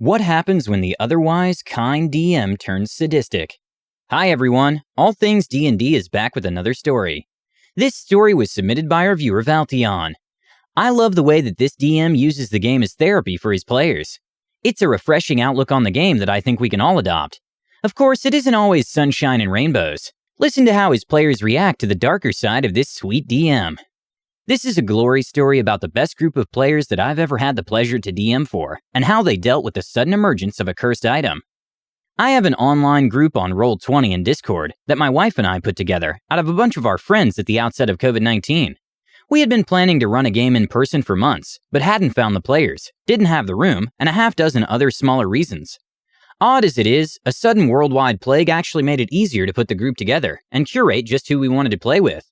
What happens when the otherwise kind DM turns sadistic? Hi everyone, All Things D&D is back with another story. This story was submitted by our viewer Valtion. I love the way that this DM uses the game as therapy for his players. It's a refreshing outlook on the game that I think we can all adopt. Of course, it isn't always sunshine and rainbows. Listen to how his players react to the darker side of this sweet DM. This is a glory story about the best group of players that I've ever had the pleasure to DM for, and how they dealt with the sudden emergence of a cursed item. I have an online group on Roll20 in Discord that my wife and I put together out of a bunch of our friends at the outset of COVID-19. We had been planning to run a game in person for months, but hadn't found the players, didn't have the room, and a half dozen other smaller reasons. Odd as it is, a sudden worldwide plague actually made it easier to put the group together and curate just who we wanted to play with.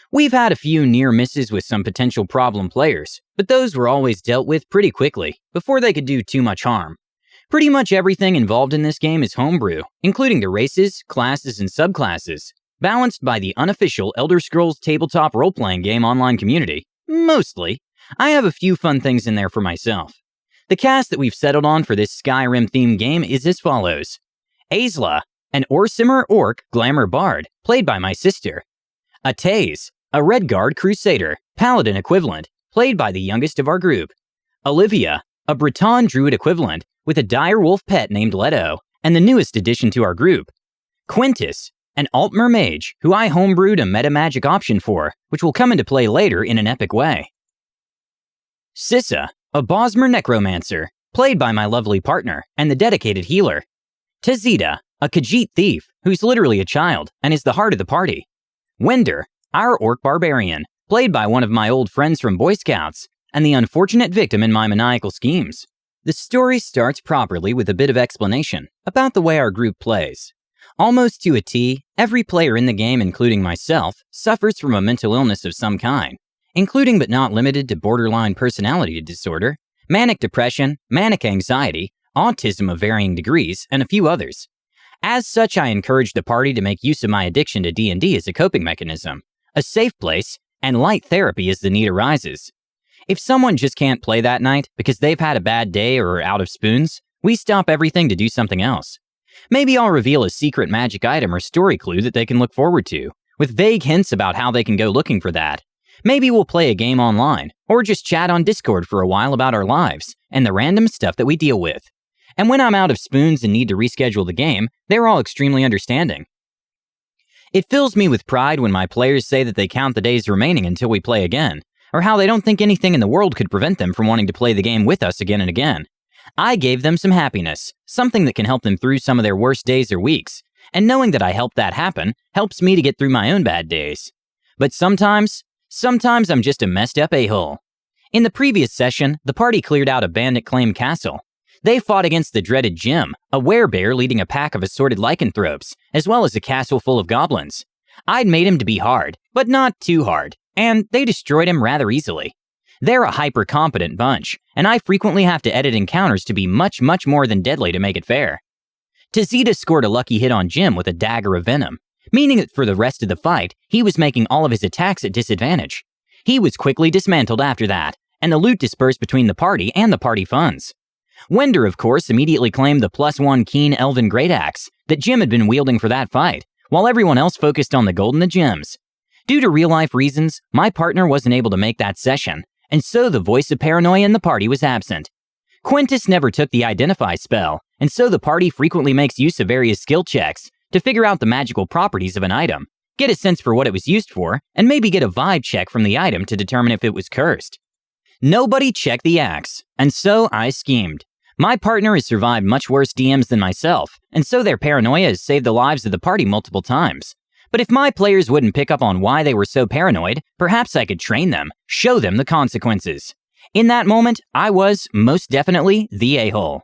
We've had a few near misses with some potential problem players, but those were always dealt with pretty quickly, before they could do too much harm. Pretty much everything involved in this game is homebrew, including the races, classes, and subclasses, balanced by the unofficial Elder Scrolls tabletop role-playing game online community. Mostly. I have a few fun things in there for myself. The cast that we've settled on for this Skyrim-themed game is as follows. Aizla, an Orsimer Orc Glamour Bard, played by my sister. Ataze, a Redguard Crusader, Paladin equivalent, played by the youngest of our group. Olivia, a Breton Druid equivalent, with a direwolf pet named Leto, and the newest addition to our group. Quintus, an Altmer Mage, who I homebrewed a meta-magic option for, which will come into play later in an epic way. Sissa, a Bosmer Necromancer, played by my lovely partner, and the dedicated healer. Tazita, a Khajiit Thief, who's literally a child, and is the heart of the party. Wender, our Orc Barbarian, played by one of my old friends from Boy Scouts, and the unfortunate victim in my maniacal schemes. The story starts properly with a bit of explanation about the way our group plays. Almost to a T, every player in the game, including myself, suffers from a mental illness of some kind, including but not limited to borderline personality disorder, manic depression, manic anxiety, autism of varying degrees, and a few others. As such, I encourage the party to make use of my addiction to D&D as a coping mechanism, a safe place, and light therapy as the need arises. If someone just can't play that night because they've had a bad day or are out of spoons, we stop everything to do something else. Maybe I'll reveal a secret magic item or story clue that they can look forward to, with vague hints about how they can go looking for that. Maybe we'll play a game online, or just chat on Discord for a while about our lives and the random stuff that we deal with. And when I'm out of spoons and need to reschedule the game, they're all extremely understanding. It fills me with pride when my players say that they count the days remaining until we play again, or how they don't think anything in the world could prevent them from wanting to play the game with us again and again. I gave them some happiness, something that can help them through some of their worst days or weeks, and knowing that I helped that happen helps me to get through my own bad days. But sometimes I'm just a messed up a-hole. In the previous session, the party cleared out a bandit-claimed castle. They fought against the dreaded Jim, a werebear leading a pack of assorted lycanthropes, as well as a castle full of goblins. I'd made him to be hard, but not too hard, and they destroyed him rather easily. They're a hyper-competent bunch, and I frequently have to edit encounters to be much more than deadly to make it fair. Tazita scored a lucky hit on Jim with a dagger of venom, meaning that for the rest of the fight, he was making all of his attacks at disadvantage. He was quickly dismantled after that, and the loot dispersed between the party and the party funds. Wender, of course, immediately claimed the +1 keen elven great axe that Jim had been wielding for that fight, while everyone else focused on the gold and the gems. Due to real-life reasons, my partner wasn't able to make that session, and so the voice of paranoia in the party was absent. Quintus never took the Identify spell, and so the party frequently makes use of various skill checks to figure out the magical properties of an item, get a sense for what it was used for, and maybe get a vibe check from the item to determine if it was cursed. Nobody checked the axe, and so I schemed. My partner has survived much worse DMs than myself, and so their paranoia has saved the lives of the party multiple times. But if my players wouldn't pick up on why they were so paranoid, perhaps I could train them, show them the consequences. In that moment, I was, most definitely, the a-hole.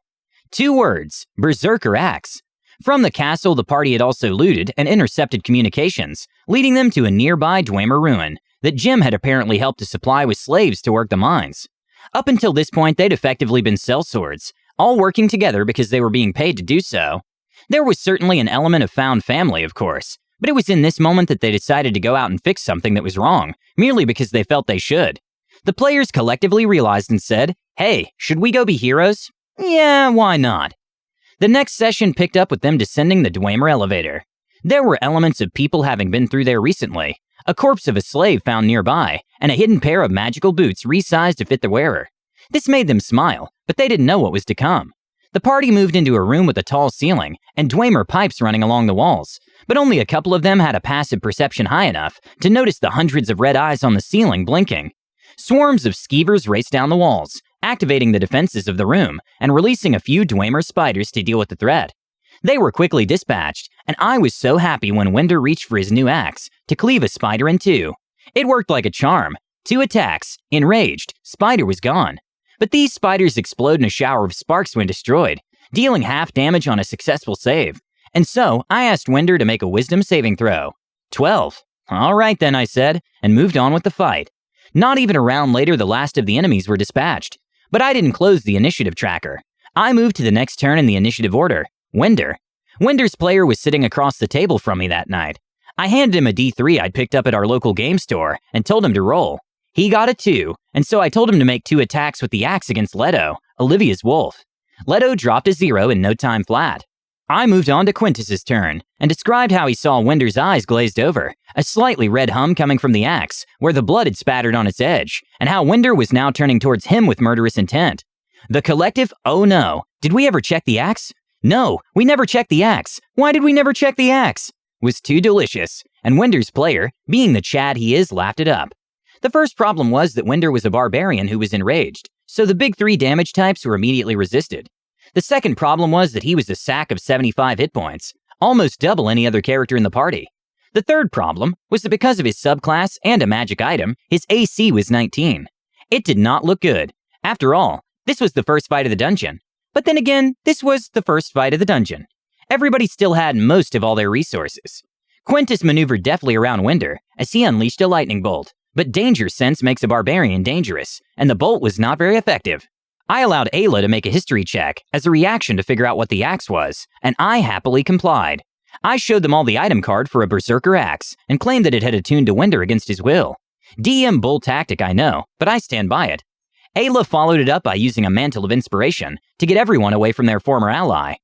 2 words, Berserker Axe. From the castle, the party had also looted and intercepted communications, leading them to a nearby Dwemer ruin that Jim had apparently helped to supply with slaves to work the mines. Up until this point, they'd effectively been sellswords, all working together because they were being paid to do so. There was certainly an element of found family, of course, but it was in this moment that they decided to go out and fix something that was wrong, merely because they felt they should. The players collectively realized and said, "Hey, should we go be heroes?" Yeah, why not? The next session picked up with them descending the Dwemer elevator. There were elements of people having been through there recently, a corpse of a slave found nearby, and a hidden pair of magical boots resized to fit the wearer. This made them smile, but they didn't know what was to come. The party moved into a room with a tall ceiling and Dwemer pipes running along the walls, but only a couple of them had a passive perception high enough to notice the hundreds of red eyes on the ceiling blinking. Swarms of skeevers raced down the walls, activating the defenses of the room and releasing a few Dwemer spiders to deal with the threat. They were quickly dispatched, and I was so happy when Winder reached for his new axe to cleave a spider in two. It worked like a charm. 2 attacks, enraged, spider was gone. But these spiders explode in a shower of sparks when destroyed, dealing half damage on a successful save. And so, I asked Winder to make a wisdom saving throw. 12. All right then, I said, and moved on with the fight. Not even a round later, the last of the enemies were dispatched. But I didn't close the initiative tracker. I moved to the next turn in the initiative order, Winder. Winder's player was sitting across the table from me that night. I handed him a D3 I'd picked up at our local game store and told him to roll. He got a 2, and so I told him to make 2 attacks with the axe against Leto, Olivia's wolf. Leto dropped a 0 in no time flat. I moved on to Quintus's turn and described how he saw Winder's eyes glazed over, a slightly red hum coming from the axe where the blood had spattered on its edge, and how Winder was now turning towards him with murderous intent. The collective, oh no, did we ever check the axe? No, we never checked the axe. Why did we never check the axe? Was too delicious, and Winder's player, being the Chad he is, laughed it up. The first problem was that Winder was a barbarian who was enraged, so the big 3 damage types were immediately resisted. The second problem was that he was a sack of 75 hit points, almost double any other character in the party. The third problem was that because of his subclass and a magic item, his AC was 19. It did not look good. After all, this was the first fight of the dungeon. But then again, this was the first fight of the dungeon. Everybody still had most of all their resources. Quintus maneuvered deftly around Winder as he unleashed a lightning bolt, but danger sense makes a barbarian dangerous, and the bolt was not very effective. I allowed Ayla to make a history check as a reaction to figure out what the axe was, and I happily complied. I showed them all the item card for a berserker axe and claimed that it had attuned to Winder against his will. DM bull tactic, I know, but I stand by it. Ayla followed it up by using a mantle of inspiration to get everyone away from their former ally.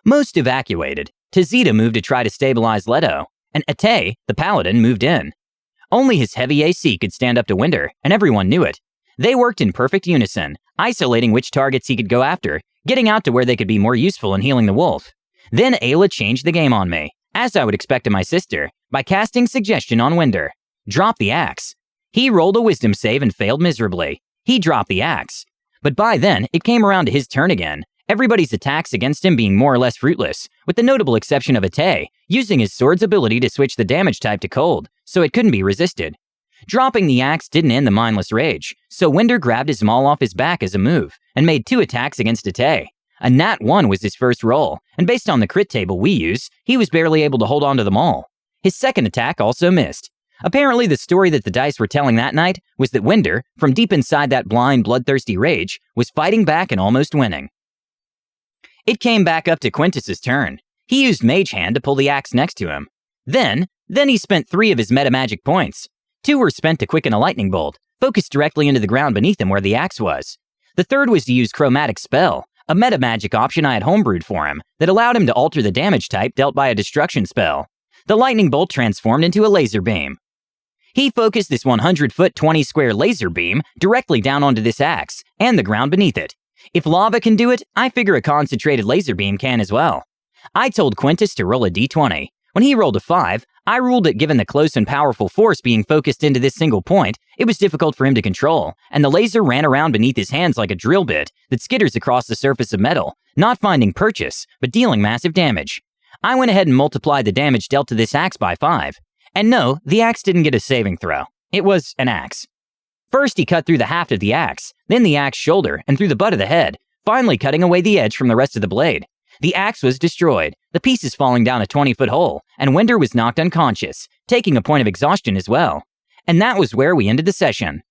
Most evacuated. Tazita moved to try to stabilize Leto, and Ate, the paladin, moved in. Only his heavy AC could stand up to Winder, and everyone knew it. They worked in perfect unison, isolating which targets he could go after, getting out to where they could be more useful in healing the wolf. Then Ayla changed the game on me, as I would expect of my sister, by casting suggestion on Winder. Drop the axe. He rolled a wisdom save and failed miserably. He dropped the axe. But by then, it came around to his turn again, everybody's attacks against him being more or less fruitless, with the notable exception of Ate, using his sword's ability to switch the damage type to cold, so it couldn't be resisted. Dropping the axe didn't end the mindless rage, so Winder grabbed his maul off his back as a move, and made 2 attacks against Ate. A nat 1 was his first roll, and based on the crit table we use, he was barely able to hold on to the maul. His second attack also missed. Apparently the story that the dice were telling that night was that Winder, from deep inside that blind, bloodthirsty rage, was fighting back and almost winning. It came back up to Quintus's turn. He used Mage Hand to pull the axe next to him. Then he spent 3 of his metamagic points. 2 were spent to quicken a lightning bolt, focused directly into the ground beneath him where the axe was. The third was to use Chromatic Spell, a metamagic option I had homebrewed for him that allowed him to alter the damage type dealt by a destruction spell. The lightning bolt transformed into a laser beam. He focused this 100-foot 20-square laser beam directly down onto this axe and the ground beneath it. If lava can do it, I figure a concentrated laser beam can as well. I told Quintus to roll a d20. When he rolled a 5, I ruled that given the close and powerful force being focused into this single point, it was difficult for him to control, and the laser ran around beneath his hands like a drill bit that skitters across the surface of metal, not finding purchase, but dealing massive damage. I went ahead and multiplied the damage dealt to this axe by 5. And no, the axe didn't get a saving throw. It was an axe. First, he cut through the haft of the axe, then the axe shoulder, and through the butt of the head, finally cutting away the edge from the rest of the blade. The axe was destroyed, the pieces falling down a 20-foot hole, and Winder was knocked unconscious, taking a point of exhaustion as well. And that was where we ended the session.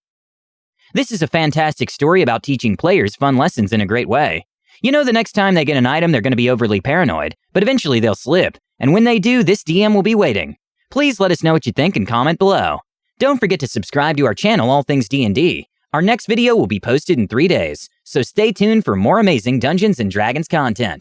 This is a fantastic story about teaching players fun lessons in a great way. You know, the next time they get an item, they're going to be overly paranoid, but eventually they'll slip, and when they do, this DM will be waiting. Please let us know what you think and comment below. Don't forget to subscribe to our channel, All Things D&D. Our next video will be posted in 3 days, so stay tuned for more amazing Dungeons & Dragons content.